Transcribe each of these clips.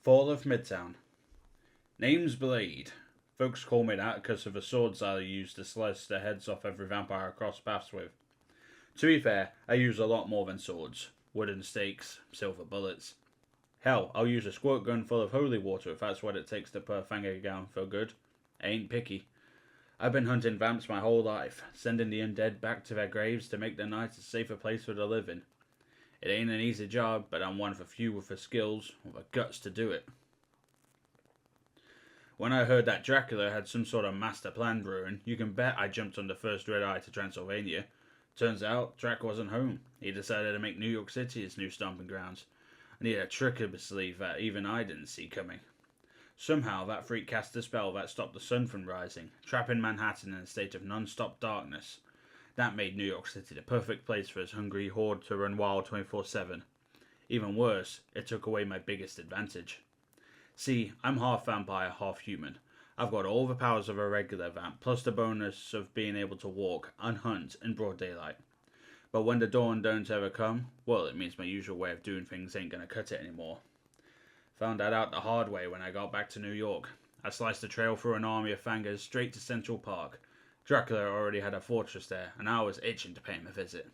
Fall of Midtown. Name's Blade. Folks call me that because of the swords I use to slice the heads off every vampire I cross paths with. To be fair, I use a lot more than swords. Wooden stakes, silver bullets. Hell, I'll use a squirt gun full of holy water if that's what it takes to put a fanger down for good. I ain't picky. I've been hunting vamps my whole life, sending the undead back to their graves to make the night a safer place for the living. It ain't an easy job, but I'm one of the few with the skills, or the guts to do it. When I heard that Dracula had some sort of master plan brewing, you can bet I jumped on the first red eye to Transylvania. Turns out, Drac wasn't home. He decided to make New York City his new stomping grounds. And he had a trick up his sleeve that even I didn't see coming. Somehow, that freak cast a spell that stopped the sun from rising, trapping Manhattan in a state of non-stop darkness. That made New York City the perfect place for his hungry horde to run wild 24/7. Even worse, it took away my biggest advantage. See, I'm half vampire, half human. I've got all the powers of a regular vamp, plus the bonus of being able to walk and hunt in broad daylight. But when the dawn don't ever come, well, it means my usual way of doing things ain't gonna cut it anymore. Found that out the hard way when I got back to New York. I sliced a trail through an army of fangers straight to Central Park. Dracula already had a fortress there, and I was itching to pay him a visit.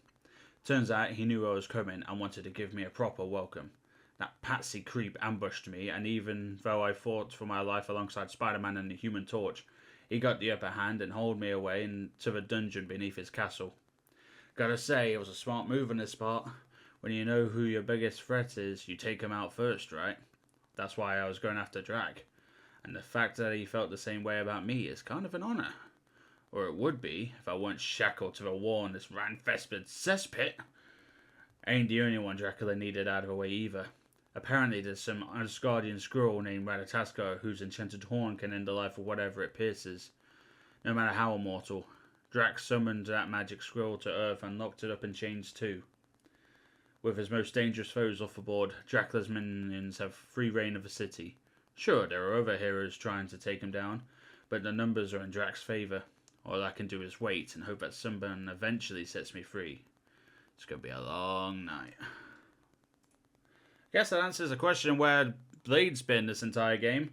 Turns out he knew I was coming and wanted to give me a proper welcome. That patsy creep ambushed me, and even though I fought for my life alongside Spider-Man and the Human Torch, he got the upper hand and hauled me away into the dungeon beneath his castle. Gotta say, it was a smart move on his part. When you know who your biggest threat is, you take him out first, right? That's why I was going after Drac. And the fact that he felt the same way about me is kind of an honour. Or it would be, if I weren't shackled to the wall in this rat-infested cesspit. I ain't the only one Dracula needed out of the way either. Apparently there's some Asgardian scroll named Radatasco whose enchanted horn can end the life of whatever it pierces. No matter how immortal. Drac summoned that magic scroll to Earth and locked it up in chains too. With his most dangerous foes off the board, Dracula's minions have free reign of the city. Sure, there are other heroes trying to take him down, but the numbers are in Drac's favour. All I can do is wait and hope that someone eventually sets me free. It's going to be a long night. I guess that answers the question where Blade's been this entire game.